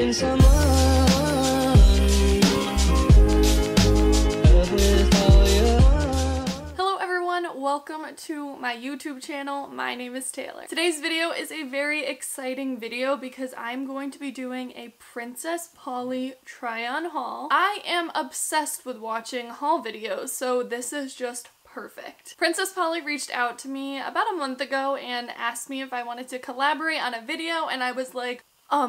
missing someone. Welcome to my YouTube channel. My name is Taylor. Today's video is a very exciting video because I'm going to be doing a Princess Polly try-on haul. I am obsessed with watching haul videos, so this is just perfect. Princess Polly reached out to me about a month ago and asked me if I wanted to collaborate on a video, and I was like,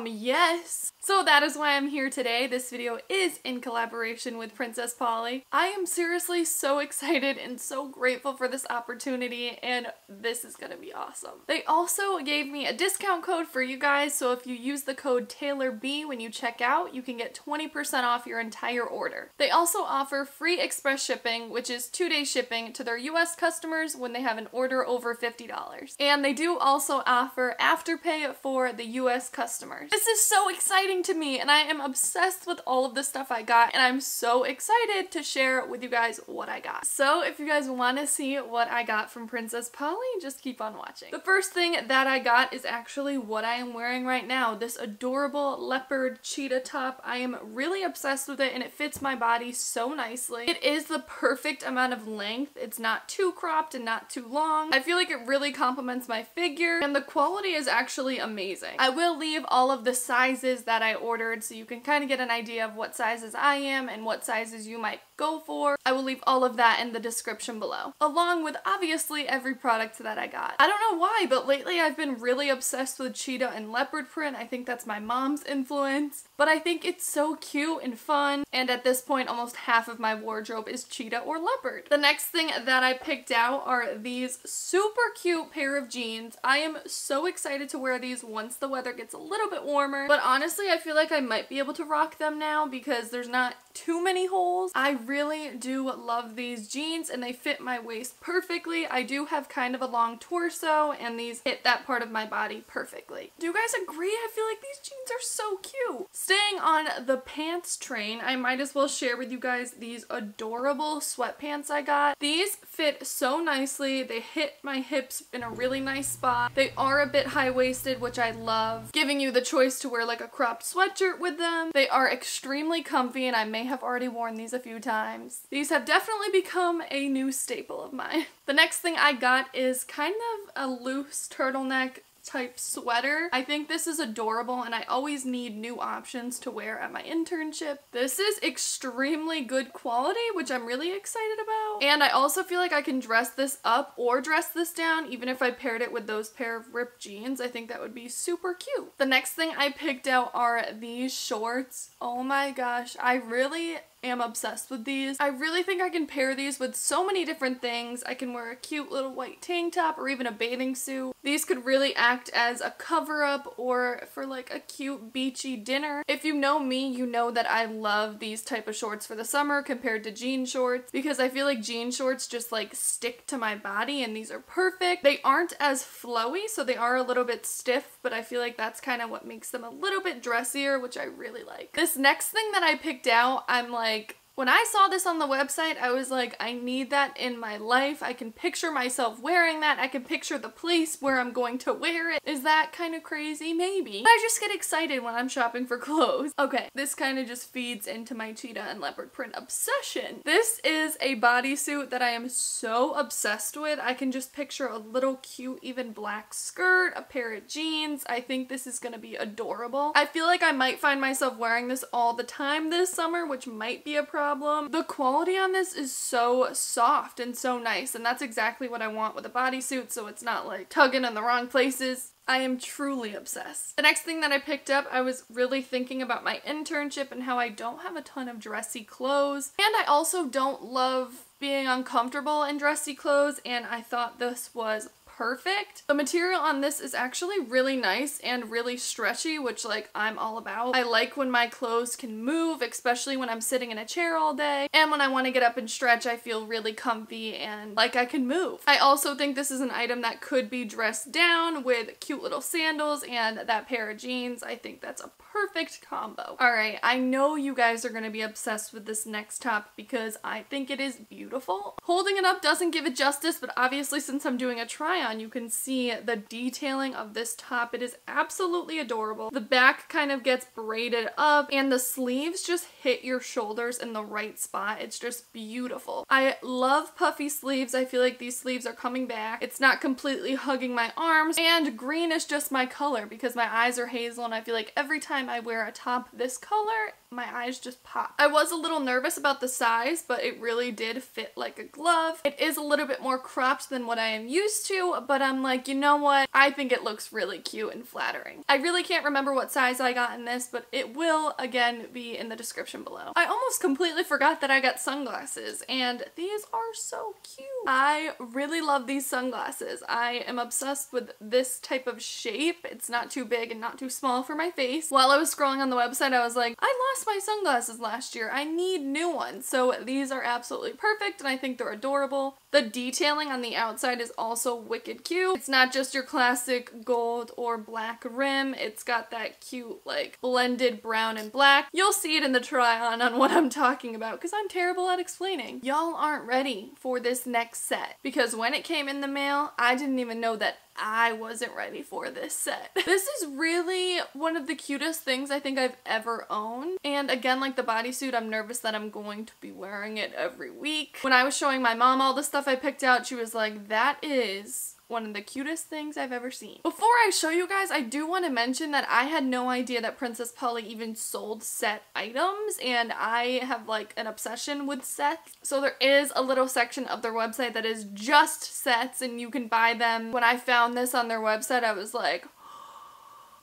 yes. So that is why I'm here today. This video is in collaboration with Princess Polly. I am seriously so excited and so grateful for this opportunity, and this is gonna be awesome. They also gave me a discount code for you guys, so if you use the code TaylorB when you check out, you can get 20% off your entire order. They also offer free express shipping, which is 2-day shipping to their US customers when they have an order over $50. And they do also offer AfterPay for the US customers. This is so exciting to me, and I am obsessed with all of the stuff I got, and I'm so excited to share with you guys what I got. So if you guys want to see what I got from Princess Polly, just keep on watching. The first thing that I got is actually what I am wearing right now, this adorable leopard cheetah top. I am really obsessed with it, and it fits my body so nicely. It is the perfect amount of length. It's not too cropped and not too long. I feel like it really complements my figure, and the quality is actually amazing. I will leave all of the sizes that I ordered so you can kind of get an idea of what sizes I am and what sizes you might go for. I will leave all of that in the description below, along with obviously every product that I got. I don't know why, but lately I've been really obsessed with cheetah and leopard print. I think that's my mom's influence, but I think it's so cute and fun, and at this point almost half of my wardrobe is cheetah or leopard. The next thing that I picked out are these super cute pair of jeans. I am so excited to wear these once the weather gets a little bit warmer, but honestly I feel like I might be able to rock them now because there's not too many holes. I really do love these jeans, and they fit my waist perfectly. I do have kind of a long torso, and these hit that part of my body perfectly. Do you guys agree? I feel like these jeans are so cute. Staying on the pants train, I might as well share with you guys these adorable sweatpants I got. These fit so nicely. They hit my hips in a really nice spot. They are a bit high-waisted, which I love, giving you the choice to wear like a cropped sweatshirt with them. They are extremely comfy, and I may have already worn these a few times. These have definitely become a new staple of mine. The next thing I got is kind of a loose turtleneck type sweater. I think this is adorable, and I always need new options to wear at my internship. This is extremely good quality, which I'm really excited about. And I also feel like I can dress this up or dress this down, even if I paired it with those pair of ripped jeans. I think that would be super cute. The next thing I picked out are these shorts. Oh my gosh, I really am obsessed with these. I really think I can pair these with so many different things. I can wear a cute little white tank top or even a bathing suit. These could really act as a cover-up or for like a cute beachy dinner. If you know me, you know that I love these type of shorts for the summer compared to jean shorts, because I feel like jean shorts just like stick to my body, and these are perfect. They aren't as flowy, so they are a little bit stiff, but I feel like that's kind of what makes them a little bit dressier, which I really like. This next thing that I picked out, I'm like, when I saw this on the website, I was like, I need that in my life. I can picture myself wearing that. I can picture the place where I'm going to wear it. Is that kind of crazy? Maybe. But I just get excited when I'm shopping for clothes. Okay, this kind of just feeds into my cheetah and leopard print obsession. This is a bodysuit that I am so obsessed with. I can just picture a little cute, even black skirt, a pair of jeans. I think this is gonna be adorable. I feel like I might find myself wearing this all the time this summer, which might be a problem. The quality on this is so soft and so nice, and that's exactly what I want with a bodysuit, so it's not like tugging in the wrong places. I am truly obsessed. The next thing that I picked up, I was really thinking about my internship and how I don't have a ton of dressy clothes, and I also don't love being uncomfortable in dressy clothes, and I thought this was perfect. The material on this is actually really nice and really stretchy, which like I'm all about. I like when my clothes can move, especially when I'm sitting in a chair all day, and when I want to get up and stretch, I feel really comfy and like I can move. I also think this is an item that could be dressed down with cute little sandals and that pair of jeans. I think that's a perfect perfect combo. Alright, I know you guys are going to be obsessed with this next top because I think it is beautiful. Holding it up doesn't give it justice, but obviously since I'm doing a try on, you can see the detailing of this top. It is absolutely adorable. The back kind of gets braided up and the sleeves just hit your shoulders in the right spot. It's just beautiful. I love puffy sleeves. I feel like these sleeves are coming back. It's not completely hugging my arms, and green is just my color because my eyes are hazel, and I feel like every time I wear a top this color, my eyes just pop. I was a little nervous about the size, but it really did fit like a glove. It is a little bit more cropped than what I am used to, but I'm like, you know what? I think it looks really cute and flattering. I really can't remember what size I got in this, but it will, again, be in the description below. I almost completely forgot that I got sunglasses, and these are so cute. I really love these sunglasses. I am obsessed with this type of shape. It's not too big and not too small for my face. While I was scrolling on the website, I was like, I lost my sunglasses last year. I need new ones. So these are absolutely perfect, and I think they're adorable. The detailing on the outside is also wicked cute. It's not just your classic gold or black rim. It's got that cute, like, blended brown and black. You'll see it in the try-on on what I'm talking about because I'm terrible at explaining. Y'all aren't ready for this next set because when it came in the mail, I didn't even know that I wasn't ready for this set. This is really one of the cutest things I think I've ever owned. And again, like the bodysuit, I'm nervous that I'm going to be wearing it every week. When I was showing my mom all the stuff I picked out, she was like, that is one of the cutest things I've ever seen. Before I show you guys, I do want to mention that I had no idea that Princess Polly even sold set items, and I have like an obsession with sets. So there is a little section of their website that is just sets and you can buy them. When I found this on their website, I was like,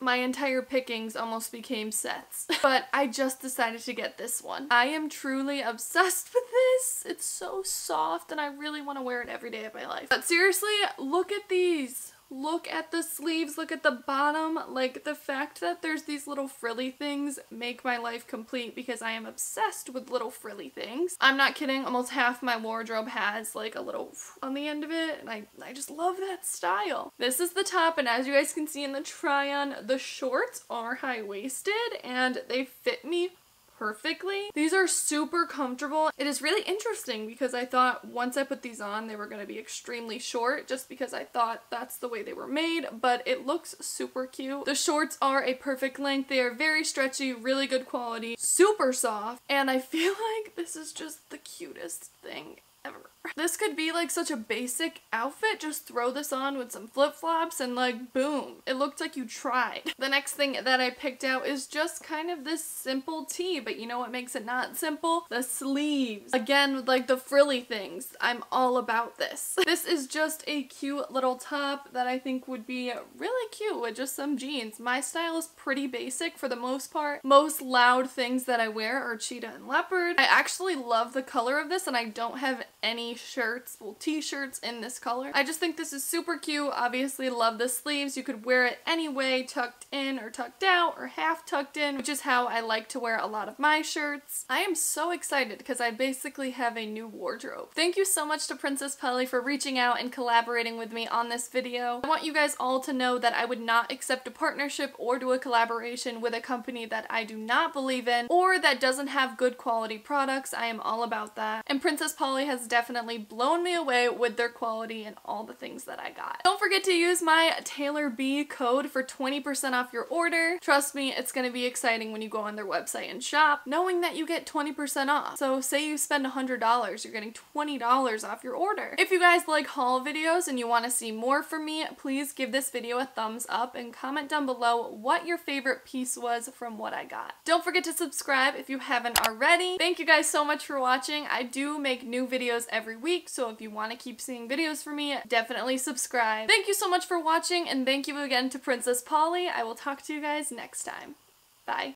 my entire pickings almost became sets. But I just decided to get this one. I am truly obsessed with this. It's so soft and I really want to wear it every day of my life. But seriously, look at these. Look at the sleeves, look at the bottom. Like, the fact that there's these little frilly things make my life complete because I am obsessed with little frilly things. I'm not kidding, almost half my wardrobe has like a little on the end of it, and I just love that style. This is the top, and as you guys can see in the try-on, the shorts are high-waisted and they fit me perfectly. These are super comfortable. It is really interesting because I thought once I put these on they were going to be extremely short just because I thought that's the way they were made, but it looks super cute. The shorts are a perfect length. They are very stretchy, really good quality, super soft, and I feel like this is just the cutest thing ever. This could be like such a basic outfit. Just throw this on with some flip-flops and like boom, it looked like you tried. The next thing that I picked out is just kind of this simple tee, but you know what makes it not simple? The sleeves. Again, with like the frilly things. I'm all about this. This is just a cute little top that I think would be really cute with just some jeans. My style is pretty basic for the most part. Most loud things that I wear are cheetah and leopard. I actually love the color of this and I don't have any shirts, well, t-shirts in this color. I just think this is super cute. Obviously love the sleeves. You could wear it any way, tucked in or tucked out or half tucked in, which is how I like to wear a lot of my shirts. I am so excited because I basically have a new wardrobe. Thank you so much to Princess Polly for reaching out and collaborating with me on this video. I want you guys all to know that I would not accept a partnership or do a collaboration with a company that I do not believe in or that doesn't have good quality products. I am all about that. And Princess Polly has definitely blown me away with their quality and all the things that I got. Don't forget to use my Taylor B code for 20% off your order. Trust me, it's going to be exciting when you go on their website and shop, knowing that you get 20% off. So say you spend $100, you're getting $20 off your order. If you guys like haul videos and you want to see more from me, please give this video a thumbs up and comment down below what your favorite piece was from what I got. Don't forget to subscribe if you haven't already. Thank you guys so much for watching. I do make new videos every week, so if you want to keep seeing videos from me, definitely subscribe. Thank you so much for watching, and thank you again to Princess Polly. I will talk to you guys next time. Bye.